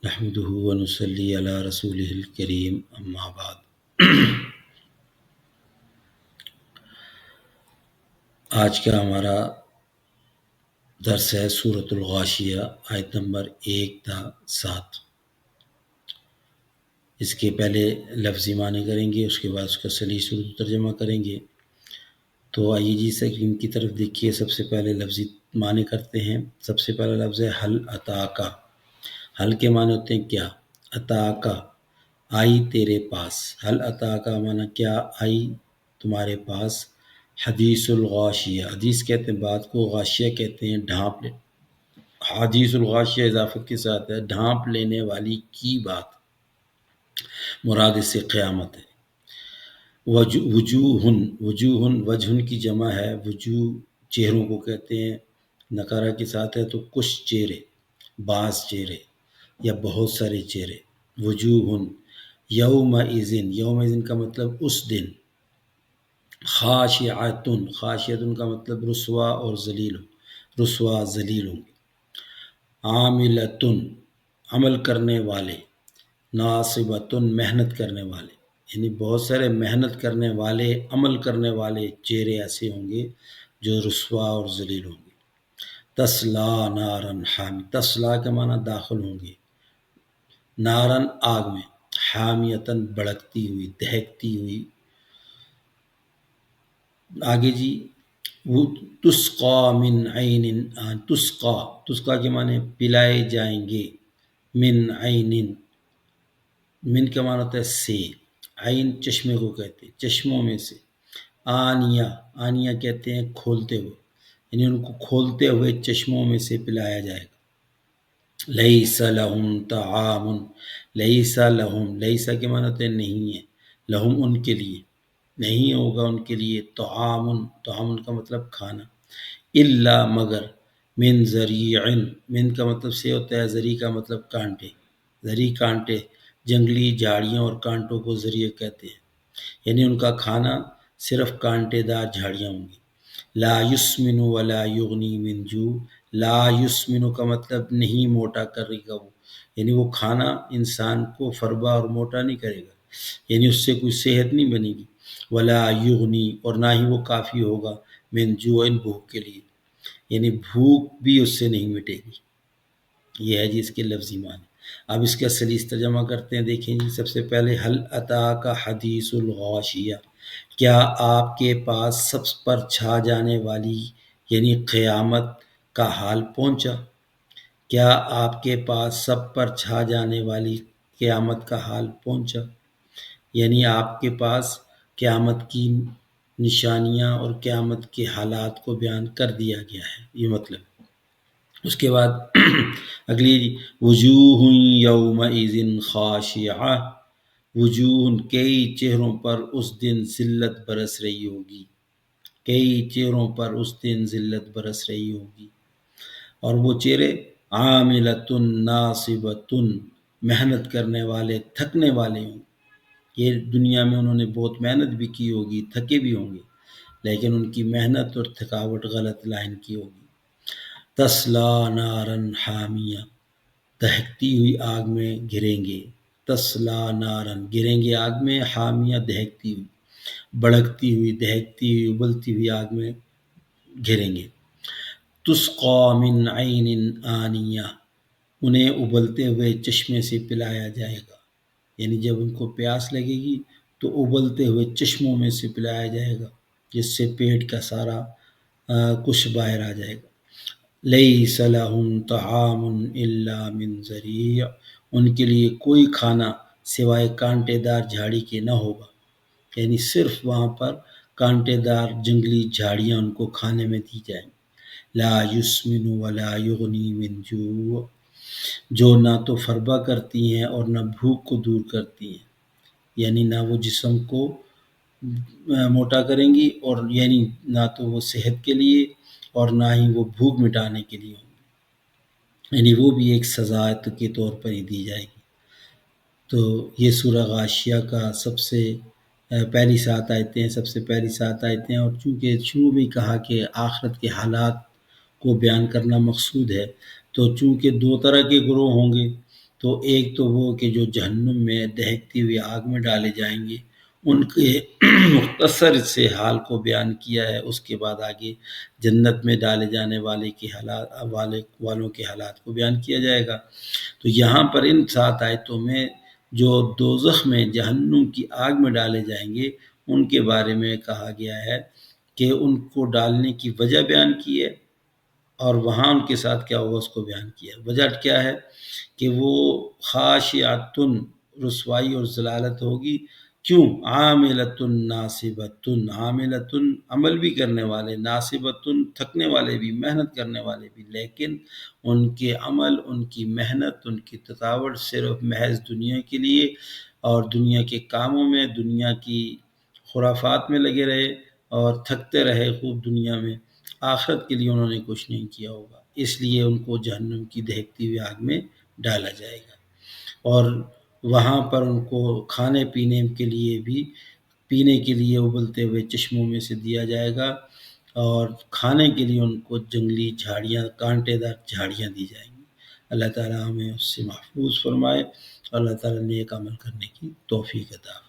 نحمده ونصلي علی رسوله الکریم اما بعد۔ آج کا ہمارا درس ہے سورۃ الغاشیہ، آیت نمبر 1 تا 7۔ اس کے پہلے لفظی معنی کریں گے، اس کے بعد اس کا صحیح اردو ترجمہ کریں گے۔ تو آئیے جی سکرین کی طرف دیکھیے، سب سے پہلے لفظی معنی کرتے ہیں۔ سب سے پہلا لفظ ہے حل اتاکا۔ حل کے معنی ہوتے ہیں کیا، اتاکا آئی تیرے پاس، حل اتاکا معنی کیا آئی تمہارے پاس، حدیث الغاشیہ، حدیث کہتے ہیں بات کو، غاشیہ کہتے ہیں ڈھانپ لے، حدیث الغاشیہ اضافت کے ساتھ ہے، ڈھانپ لینے والی کی بات، مراد اس سے قیامت ہے۔ وجوہن، وجوہن وجہن کی جمع ہے، وجوہ چہروں کو کہتے ہیں، نکارہ کے ساتھ ہے تو کچھ چہرے، بعض چہرے یا بہت سارے چہرے۔ وجوہن یومئذ، یومئذ کا مطلب اس دن، خاشعتن، خاشعتن کا مطلب رسوا اور ذلیل، رسوا ذلیل ہوں گے۔ عاملتن عمل کرنے والے، ناصبتن محنت کرنے والے، یعنی بہت سارے محنت کرنے والے، عمل کرنے والے چہرے ایسے ہوں گے جو رسوا اور ذلیل ہوں گے۔ تسلا نارن حامی، تسلا کے معنی داخل ہوں گے، نارن آگ میں، حامیتن بھڑکتی ہوئی، دہکتی ہوئی۔ آگے جی، وہ تسقا من عین آن، تسقا، تسقا کے معنی پلائے جائیں گے، من عین، من کا معنی ہوتا ہے سے، عین چشمے کو کہتے ہیں، چشموں میں سے۔ آنیہ، آنیہ کہتے ہیں کھولتے ہوئے، یعنی ان کو کھولتے ہوئے چشموں میں سے پلایا جائے گا۔ لیس لہم طعام، لیس لہم، لیس کے معنی ہوتے ہیں نہیں ہے، لہم ان کے لیے، نہیں ہوگا ان کے لیے، طعام، طعام کا مطلب کھانا، الا مگر، من ذریع، من کا مطلب سے ہوتا ہے، ذریع کا مطلب کانٹے، ذریع کانٹے، جنگلی جھاڑیوں اور کانٹوں کو ذریعہ کہتے ہیں، یعنی ان کا کھانا صرف کانٹے دار جھاڑیاں ہوں گی۔ لا یسمن ولا یغنی من جوع، لا یسمن کا مطلب نہیں موٹا کرے گا وہ، یعنی وہ کھانا انسان کو فربا اور موٹا نہیں کرے گا، یعنی اس سے کوئی صحت نہیں بنے گی۔ ولا یغنی، اور نہ ہی وہ کافی ہوگا، من جوع، بھوک کے لیے، یعنی بھوک بھی اس سے نہیں مٹے گی۔ یہ ہے جی اس کے لفظی معنی۔ اب اس کا سلیس ترجمہ کرتے ہیں، دیکھیں جی، سب سے پہلے حل اتاک حدیث الغاشیہ، کیا آپ کے پاس سب پر چھا جانے والی یعنی قیامت کا حال پہنچا، کیا آپ کے پاس سب پر چھا جانے والی قیامت کا حال پہنچا، یعنی آپ کے پاس قیامت کی نشانیاں اور قیامت کے حالات کو بیان کر دیا گیا ہے، یہ مطلب۔ اس کے بعد اگلی، وجوہ یومئذ خاشعہ، وجوہ کئی چہروں پر اس دن ذلت برس رہی ہوگی، کئی چہروں پر اس دن ذلت برس رہی ہوگی، اور وہ چہرے عاملتن ناصبتن، محنت کرنے والے، تھکنے والے ہوں، یہ دنیا میں انہوں نے بہت محنت بھی کی ہوگی، تھکے بھی ہوں گے، لیکن ان کی محنت اور تھکاوٹ غلط لائن کی ہوگی۔ تسلا نارن حامیہ، دہکتی ہوئی آگ میں گریں گے، تسلا نارن گریں گے آگ میں، حامیہ دہکتی ہوئی، بھڑکتی ہوئی، دہکتی ہوئی، ابلتی ہوئی آگ میں گریں گے۔ تسقا من عین آنیہ، انہیں ابلتے ہوئے چشمے سے پلایا جائے گا، یعنی جب ان کو پیاس لگے گی تو ابلتے ہوئے چشموں میں سے پلایا جائے گا، جس سے پیٹ کا سارا کچھ باہر آ جائے گا۔ لیس لہم طعام الا من ذریع، ان کے لیے کوئی کھانا سوائے کانٹے دار جھاڑی کے نہ ہوگا، یعنی صرف وہاں پر کانٹے دار جنگلی جھاڑیاں ان کو کھانے میں دی جائیں۔ لا یسمن ولا یغنی من جوع، جو نہ تو فربا کرتی ہیں اور نہ بھوک کو دور کرتی ہیں، یعنی نہ وہ جسم کو موٹا کریں گی، اور یعنی نہ تو وہ صحت کے لیے اور نہ ہی وہ بھوک مٹانے کے لیے ہوں گی، یعنی وہ بھی ایک سزا کے طور پر ہی دی جائے گی۔ تو یہ سورہ غاشیہ کا سب سے پہلی 7 آیتیں ہیں، سب سے پہلی 7 آیتیں، اور چونکہ شروع میں کہا کہ آخرت کے حالات کو بیان کرنا مقصود ہے، تو چونکہ 2 طرح کے گروہ ہوں گے، تو ایک تو وہ کہ جو جہنم میں دہکتی ہوئی آگ میں ڈالے جائیں گے، ان کے مختصر سے حال کو بیان کیا ہے، اس کے بعد آگے جنت میں ڈالے جانے والوں کے حالات کو بیان کیا جائے گا۔ تو یہاں پر ان 7 آیتوں میں جو دوزخ میں جہنم کی آگ میں ڈالے جائیں گے ان کے بارے میں کہا گیا ہے کہ ان کو ڈالنے کی وجہ بیان کی ہے، اور وہاں ان کے ساتھ کیا ہوگا اس کو بیان کیا ہے۔ وجہ کیا ہے کہ وہ خاشعۃن، رسوائی اور ذلالت ہوگی، کیوں؟ عاملۃ ناصبۃ، عاملۃ عمل بھی کرنے والے، ناصبۃ تھکنے والے بھی، محنت کرنے والے بھی، لیکن ان کے عمل، ان کی محنت، ان کی تطاوٹ صرف محض دنیا کے لیے اور دنیا کے کاموں میں، دنیا کی خرافات میں لگے رہے اور تھکتے رہے خوب دنیا میں، آخرت کے لیے انہوں نے کچھ نہیں کیا ہوگا، اس لیے ان کو جہنم کی دہکتی ہوئی آگ میں ڈالا جائے گا، اور وہاں پر ان کو کھانے پینے کے لیے بھی، پینے کے لیے ابلتے ہوئے چشموں میں سے دیا جائے گا، اور کھانے کے لیے ان کو جنگلی جھاڑیاں، کانٹے دار جھاڑیاں دی جائیں گی۔ اللہ تعالیٰ ہمیں اس سے محفوظ فرمائے، اللہ تعالیٰ نیک عمل کرنے کی توفیق عطا فرمائے۔